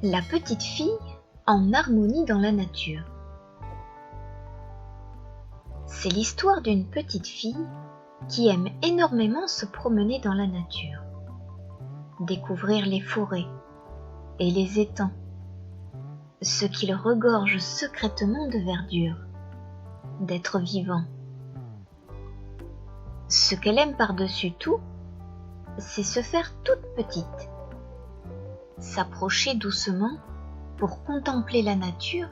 La petite fille en harmonie dans la nature. C'est l'histoire d'une petite fille qui aime énormément se promener dans la nature, découvrir les forêts et les étangs, ce qu'ils regorgent secrètement de verdure, d'êtres vivants. Ce qu'elle aime par-dessus tout, c'est se faire toute petite, s'approcher doucement pour contempler la nature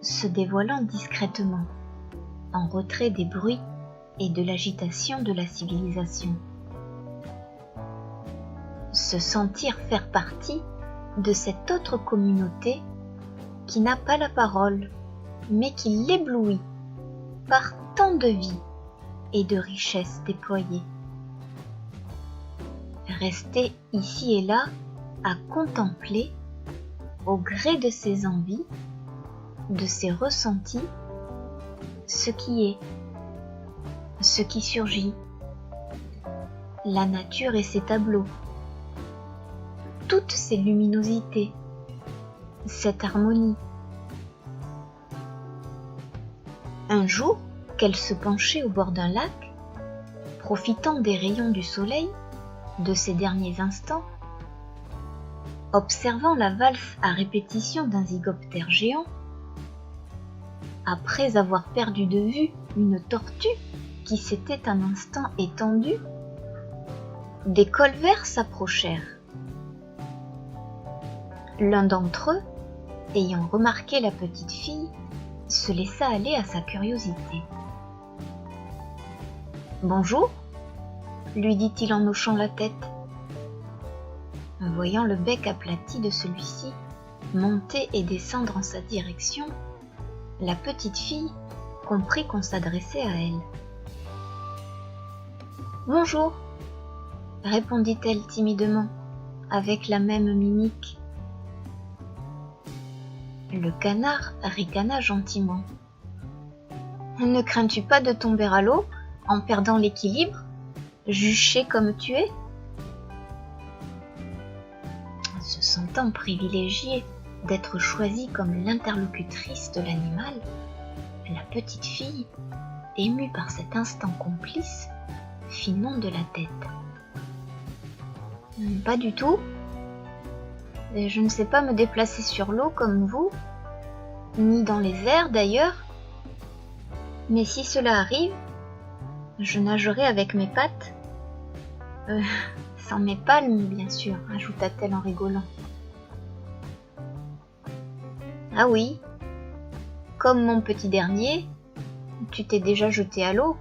se dévoilant discrètement, en retrait des bruits et de l'agitation de la civilisation. Se sentir faire partie de cette autre communauté qui n'a pas la parole, mais qui l'éblouit par tant de vie et de richesses déployées. Rester ici et là à contempler, au gré de ses envies, de ses ressentis, ce qui est, ce qui surgit, la nature et ses tableaux, toutes ces luminosités, cette harmonie. Un jour, qu'elle se penchait au bord d'un lac, profitant des rayons du soleil, de ces derniers instants, observant la valse à répétition d'un zygoptère géant, après avoir perdu de vue une tortue qui s'était un instant étendue, des colverts s'approchèrent. L'un d'entre eux, ayant remarqué la petite fille, se laissa aller à sa curiosité. « Bonjour » lui dit-il en hochant la tête. Voyant le bec aplati de celui-ci monter et descendre en sa direction, la petite fille comprit qu'on s'adressait à elle. « Bonjour » répondit-elle timidement, avec la même mimique. Le canard ricana gentiment. « Ne crains-tu pas de tomber à l'eau en perdant l'équilibre, juché comme tu es ?» Se sentant privilégiée d'être choisie comme l'interlocutrice de l'animal, la petite fille, émue par cet instant complice, fit non de la tête. « Pas du tout. Je ne sais pas me déplacer sur l'eau comme vous, ni dans les airs d'ailleurs. Mais si cela arrive, je nagerai avec mes pattes. Sans mes palmes, bien sûr, ajouta-t-elle en rigolant. Ah oui, comme mon petit dernier, tu t'es déjà jeté à l'eau.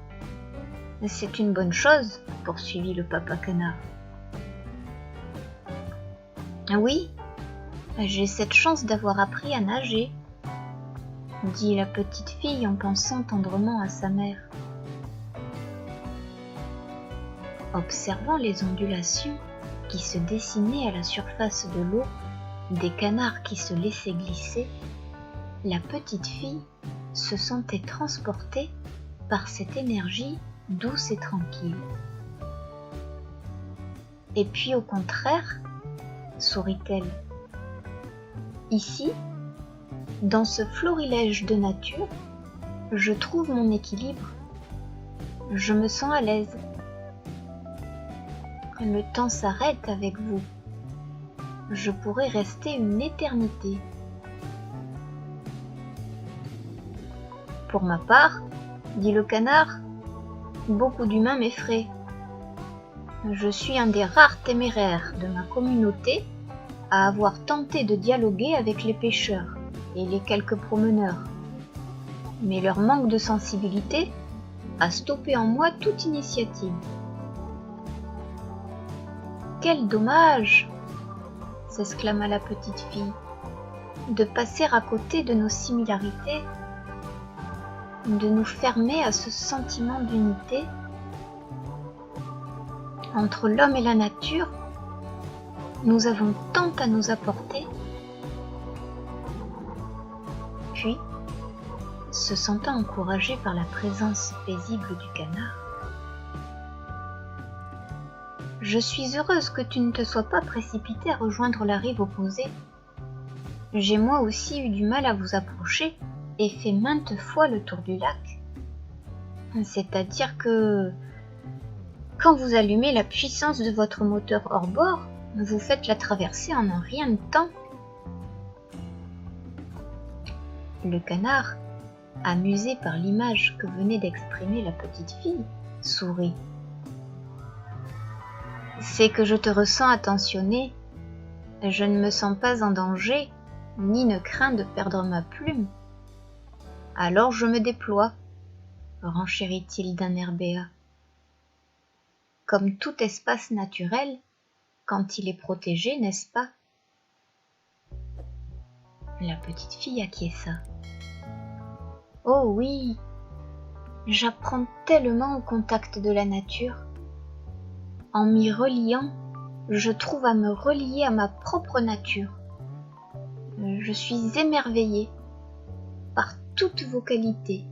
C'est une bonne chose, poursuivit le papa canard. Ah oui, j'ai cette chance d'avoir appris à nager, dit la petite fille en pensant tendrement à sa mère. Observant les ondulations qui se dessinaient à la surface de l'eau, des canards qui se laissaient glisser, la petite fille se sentait transportée par cette énergie douce et tranquille. Et puis au contraire, sourit-elle, ici, dans ce florilège de nature, je trouve mon équilibre. Je me sens à l'aise. Le temps s'arrête avec vous. Je pourrais rester une éternité. Pour ma part, dit le canard, beaucoup d'humains m'effraient. Je suis un des rares téméraires de ma communauté à avoir tenté de dialoguer avec les pêcheurs et les quelques promeneurs. Mais leur manque de sensibilité a stoppé en moi toute initiative. Quel dommage, s'exclama la petite fille, de passer à côté de nos similarités, de nous fermer à ce sentiment d'unité. Entre l'homme et la nature, nous avons tant à nous apporter. Puis, se sentant encouragée par la présence paisible du canard, « Je suis heureuse que tu ne te sois pas précipitée à rejoindre la rive opposée. j'ai moi aussi eu du mal à vous approcher et fait maintes fois le tour du lac. C'est-à-dire que quand vous allumez la puissance de votre moteur hors bord, vous faites la traversée en un rien de temps. Le canard, amusé par l'image que venait d'exprimer la petite fille, sourit. C'est que je te ressens attentionné. Je ne me sens pas en danger, ni ne crains de perdre ma plume. Alors je me déploie, renchérit-il d'un air béat. Comme tout espace naturel, quand il est protégé, n'est-ce pas? La petite fille acquiesça. Oh oui, j'apprends tellement au contact de la nature. En m'y reliant, je trouve à me relier à ma propre nature. Je suis émerveillée par toutes vos qualités.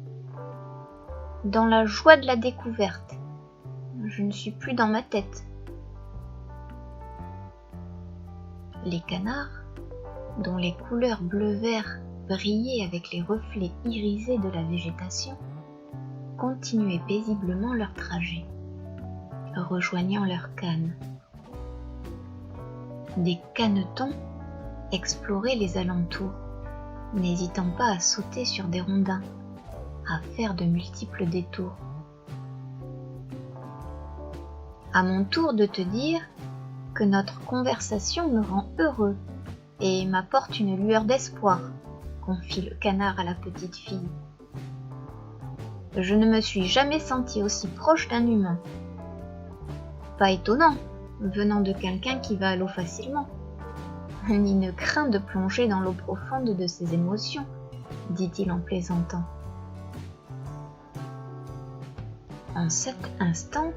Dans la joie de la découverte, je ne suis plus dans ma tête. Les canards, dont les couleurs bleu-vert brillaient avec les reflets irisés de la végétation, continuaient paisiblement leur trajet, rejoignant leurs cannes. Des canetons exploraient les alentours, n'hésitant pas à sauter sur des rondins, à faire de multiples détours. À mon tour de te dire que notre conversation me rend heureux et m'apporte une lueur d'espoir, confie le canard à la petite fille. Je ne me suis jamais senti aussi proche d'un humain. Pas étonnant, venant de quelqu'un qui va à l'eau facilement, ni ne craint de plonger dans l'eau profonde de ses émotions, dit-il en plaisantant. En cet instant,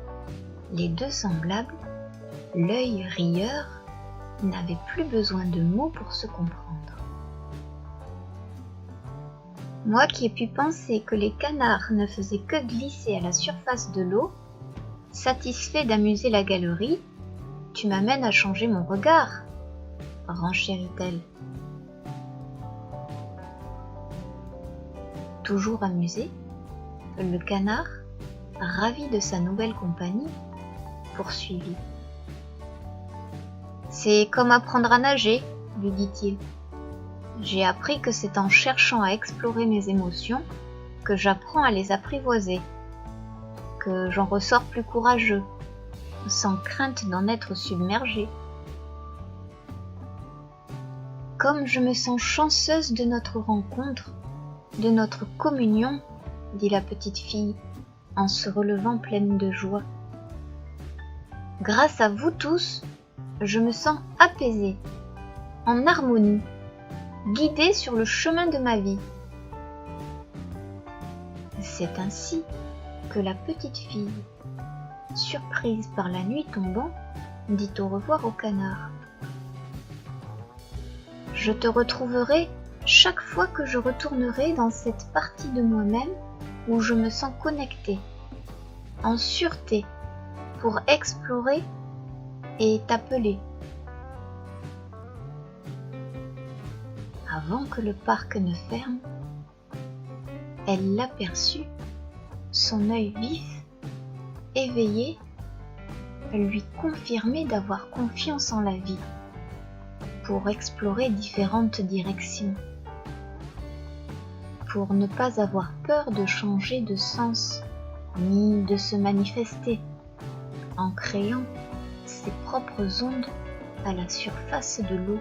les deux semblables, l'œil rieur, n'avaient plus besoin de mots pour se comprendre. Moi qui ai pu penser que les canards ne faisaient que glisser à la surface de l'eau, satisfait d'amuser la galerie, tu m'amènes à changer mon regard, renchérit-elle. Toujours amusé, le canard, ravi de sa nouvelle compagnie, poursuivit. C'est comme apprendre à nager, lui dit-il. J'ai appris que c'est en cherchant à explorer mes émotions que j'apprends à les apprivoiser, que j'en ressors plus courageux, sans crainte d'en être submergé. Comme je me sens chanceuse de notre rencontre, de notre communion, dit la petite fille, en se relevant pleine de joie. Grâce à vous tous, je me sens apaisée, en harmonie, guidée sur le chemin de ma vie. C'est ainsi que la petite fille, surprise par la nuit tombant, dit au revoir au canard. Je te retrouverai chaque fois que je retournerai dans cette partie de moi-même où je me sens connectée, en sûreté, pour explorer et t'appeler. Avant que le parc ne ferme, elle l'aperçut, son œil vif, éveillé, lui confirmait d'avoir confiance en la vie, pour explorer différentes directions, pour ne pas avoir peur de changer de sens, ni de se manifester, en créant ses propres ondes à la surface de l'eau.